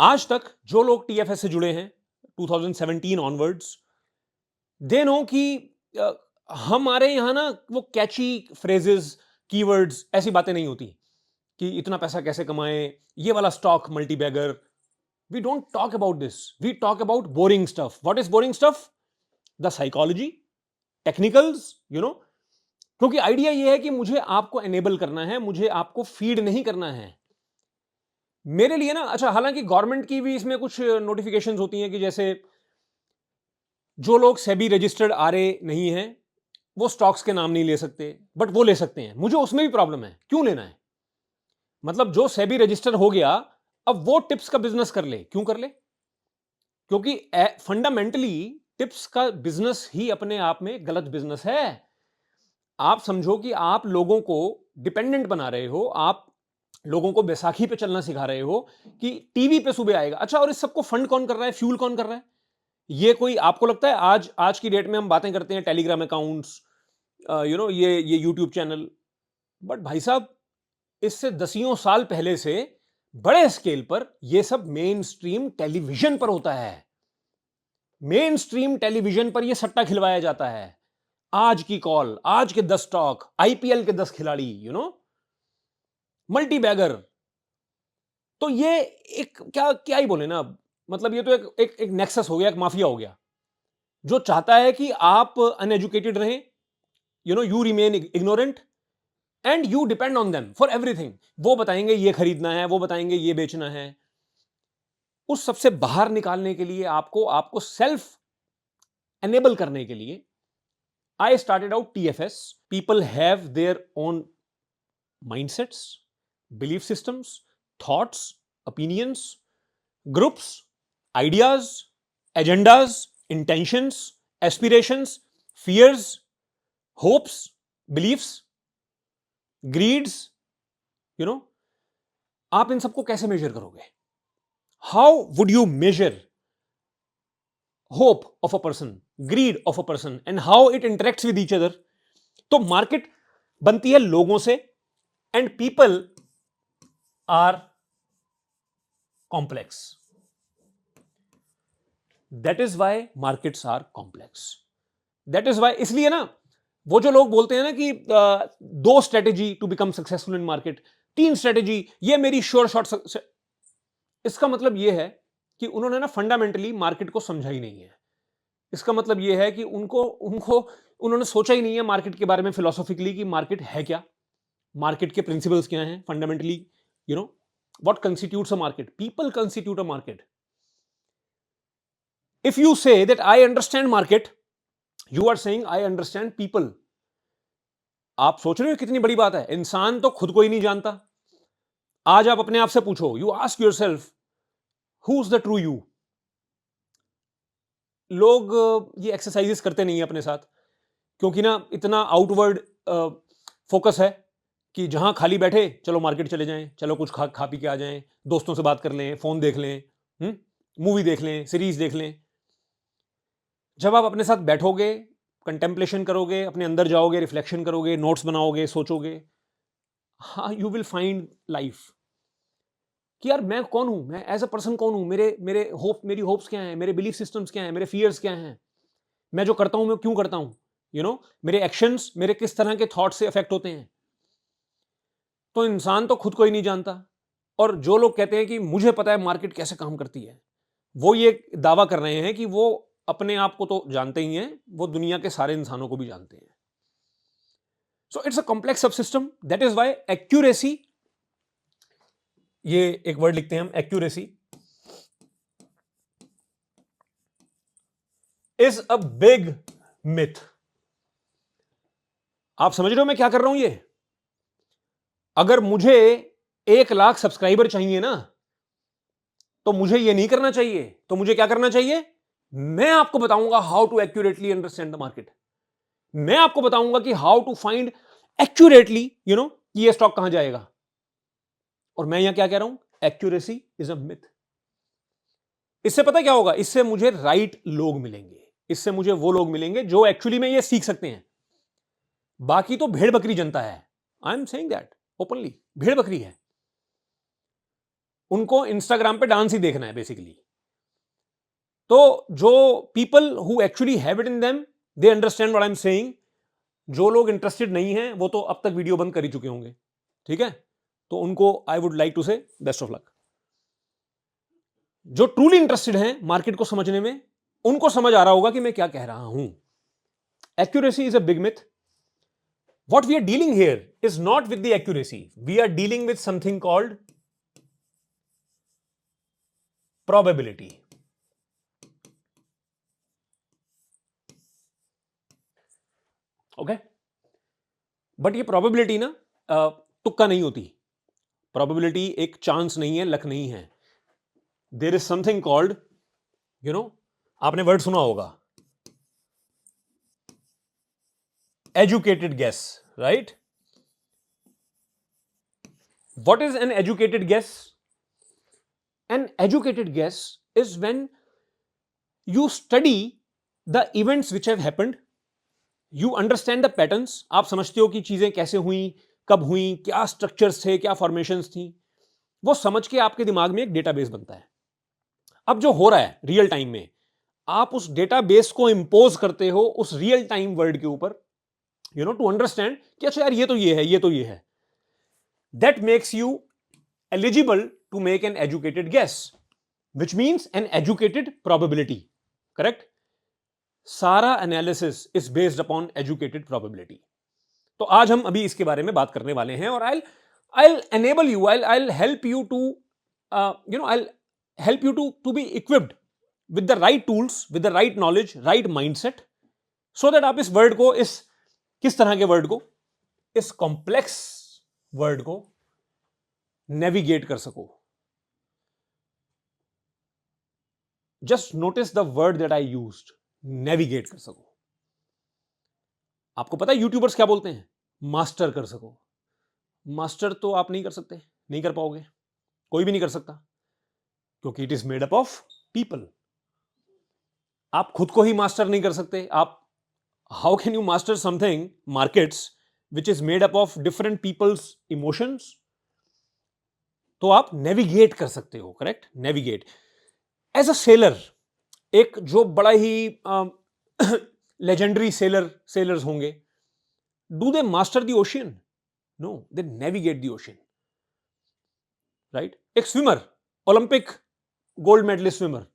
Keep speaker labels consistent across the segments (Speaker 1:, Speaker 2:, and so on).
Speaker 1: आज तक जो लोग टीएफएस से जुड़े हैं 2017 ऑनवर्ड्स, दे नो कि अ, हमारे यहां ना वो कैची फ्रेजेस, कीवर्ड्स, ऐसी बातें नहीं होती कि इतना पैसा कैसे कमाएं, ये वाला stock multibagger. We don't talk about this, we talk about boring stuff. What is boring stuff? The psychology, technicals, क्योंकि आइडिया ये है कि मुझे आपको एनेबल करना है, मुझे आपको फीड नहीं करना है। मेरे लिए ना, अच्छा, हालांकि गवर्नमेंट की भी इसमें कुछ नोटिफिकेशंस होती हैं कि जैसे जो लोग सेबी रजिस्टर्ड आरए नहीं है वो स्टॉक्स के नाम नहीं ले सकते, बट वो ले सकते हैं। मुझे उसमें भी प्रॉब्लम है, क्यों लेना है? मतलब जो सेबी रजिस्टर हो गया, अब वो टिप्स का बिजनेस कर ले, क्यों कर ले? क्योंकि फंडामेंटली टिप्स का बिजनेस ही अपने आप में गलत बिजनेस है। आप समझो कि आप लोगों को डिपेंडेंट बना रहे हो, आप लोगों को बैसाखी पे चलना सिखा रहे हो कि टीवी पे सुबह आएगा। अच्छा, और इस सबको फंड कौन कर रहा है, फ्यूल कौन कर रहा है? ये कोई आपको लगता है आज आज की डेट में हम बातें करते हैं टेलीग्राम अकाउंट्स, ये यूट्यूब चैनल, बट भाई साहब इससे दसियों साल पहले से बड़े स्केल पर ये सब मेन स्ट्रीम टेलीविजन पर होता है। मेन स्ट्रीम टेलीविजन पर यह सट्टा खिलवाया जाता है। आज की कॉल, आज के 10 स्टॉक, आईपीएल के 10 खिलाड़ी, मल्टी बैगर। तो ये एक क्या क्या ही बोले ना, मतलब ये तो एक नेक्सस हो गया, एक माफिया हो गया जो चाहता है कि आप अनएजुकेटेड रहें, you remain ignorant and you depend on them for everything. वो बताएंगे ये खरीदना है, वो बताएंगे ये बेचना है। उस सबसे बाहर निकालने के लिए, आपको आपको सेल्फ एनेबल करने के लिए I started out TFS. People have their own mindsets, belief systems, thoughts, opinions, groups, ideas, agendas, intentions, aspirations, fears, hopes, beliefs, greeds, you know आप इन सबको कैसे मेजर करोगे? How would you measure hope of a person, greed of a person, and how it interacts with each other? तो market बनती है लोगों से, and people are complex. That is why markets are complex. That is why, इसलिए ना वो जो लोग बोलते हैं ना कि दो strategy to become successful in market, तीन स्ट्रेटेजी, ये मेरी श्योर शॉट, इसका मतलब ये है कि उन्होंने ना फंडामेंटली मार्केट को समझा ही नहीं है। इसका मतलब ये है कि उनको उनको उन्होंने सोचा ही नहीं है मार्केट के बारे में फिलोसॉफिकली कि मार्केट है क्या, मार्केट के प्रिंसिपल्स क्या हैं fundamentally, what constitutes a market. People constitute a market. If you say that I understand market, you are saying I understand people. आप सोच रहे हो कितनी बड़ी बात है? इंसान तो खुद को ही नहीं जानता। आज आप अपने आप से पूछो, you ask yourself, who is the true you? लोग ये एक्सरसाइजेस करते नहीं है अपने साथ, क्योंकि ना इतना आउटवर्ड फोकस है कि जहां खाली बैठे चलो मार्केट चले जाएं, चलो कुछ खा खा पी के आ जाएं, दोस्तों से बात कर लें, फोन देख लें, मूवी देख लें, सीरीज देख लें। जब आप अपने साथ बैठोगे, कंटेम्पलेशन करोगे, अपने अंदर जाओगे, रिफ्लेक्शन करोगे, नोट्स बनाओगे, सोचोगे, हाँ, यू विल फाइंड लाइफ कि यार मैं कौन हूं, मैं एज अ पर्सन कौन हूं, मेरे मेरे होप मेरी होप्स क्या हैं, मेरे बिलीफ सिस्टम्स क्या हैं, मेरे फियर्स क्या हैं, मैं जो करता हूं मैं क्यों करता हूं, मेरे एक्शंस मेरे किस तरह के थॉट से अफेक्ट होते हैं। तो इंसान तो खुद को ही नहीं जानता। और जो लोग कहते हैं कि मुझे पता है मार्केट कैसे काम करती है, वो ये दावा कर रहे हैं कि वो अपने आप को तो जानते ही हैं, वो दुनिया के सारे इंसानों को भी जानते हैं। So it's a complex subsystem. That is why accuracy, ये एक वर्ड लिखते हैं हम, accuracy is a big myth. आप समझ रहे हो मैं क्या कर रहा हूं? ये अगर मुझे 1 लाख सब्सक्राइबर चाहिए ना, तो मुझे ये नहीं करना चाहिए। तो मुझे क्या करना चाहिए? मैं आपको बताऊंगा how to accurately understand the market. मैं आपको बताऊंगा कि हाउ टू फाइंड एक्यूरेटली, ये स्टॉक कहां जाएगा। और मैं यहां क्या कह रहा हूं? Accuracy is a myth. इससे पता क्या होगा? इससे मुझे राइट लोग मिलेंगे, इससे मुझे वो लोग मिलेंगे जो एक्चुअली में ये सीख सकते हैं। बाकी तो भेड़ बकरी जनता है। I am saying that openly, भेड़ बकरी है। उनको इंस्टाग्राम पे डांस ही देखना है बेसिकली। तो जो people who actually have it in them, they understand what I am saying. जो लोग इंटरेस्टेड नहीं हैं वो तो अब तक वीडियो बंद कर ही चुके होंगे, ठीक है? तो उनको आई वुड लाइक टू से बेस्ट ऑफ लक। जो ट्रूली इंटरेस्टेड हैं मार्केट को समझने में, उनको समझ आ रहा होगा कि मैं क्या कह रहा हूं। Accuracy is a big myth. What we are dealing here is not with the accuracy. We are dealing with something called probability. Okay? But ये प्रोबेबिलिटी ना तुक्का नहीं होती। प्रोबेबिलिटी एक चांस नहीं है, लक नहीं है। देयर इज समथिंग कॉल्ड, आपने वर्ड सुना होगा, educated guess, right? What is an educated guess? An educated guess is when you study the events which have happened, you understand the patterns, आप समझते हो कि चीजें कैसे हुई, कब हुई, क्या स्ट्रक्चर्स थे, क्या फॉर्मेशंस थी, वो समझ के आपके दिमाग में एक डेटाबेस बनता है। अब जो हो रहा है रियल टाइम में, आप उस डेटाबेस को इंपोज करते हो उस रियल टाइम वर्ल्ड के ऊपर, टू अंडरस्टैंड कि अच्छा यार ये तो ये है, ये तो ये है। That makes you eligible to make an educated guess, which means an educated probability. Correct? सारा analysis is based upon educated probability. तो आज हम अभी इसके बारे में बात करने वाले हैं, और I'll enable you, I'll help you to I'll help you to be equipped with the right tools, with the right knowledge, right mindset, so that आप इस वर्ड को, इस किस तरह के वर्ड को, इस कॉम्प्लेक्स वर्ड को नेविगेट कर सको। Just notice the word that I used, navigate कर सको। आपको पता है यूट्यूबर्स क्या बोलते हैं? मास्टर कर सको। मास्टर तो आप नहीं कर सकते, नहीं कर पाओगे, कोई भी नहीं कर सकता, क्योंकि it is made up of people. आप खुद को ही मास्टर नहीं कर सकते। आप how can you master something, markets, which is made up of different people's emotions? तो आप नेविगेट कर सकते हो। Correct? Navigate as a sailor. एक जो बड़ा ही लेजेंडरी सेलर्स होंगे, do they master the ocean? No, they navigate the ocean, right? एक swimmer, Olympic gold medalist swimmer,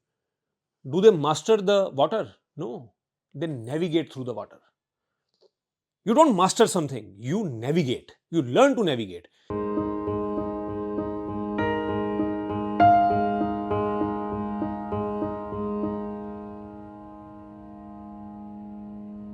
Speaker 1: do they master the water? No, they navigate through the water. You don't master something, you navigate, you learn to navigate.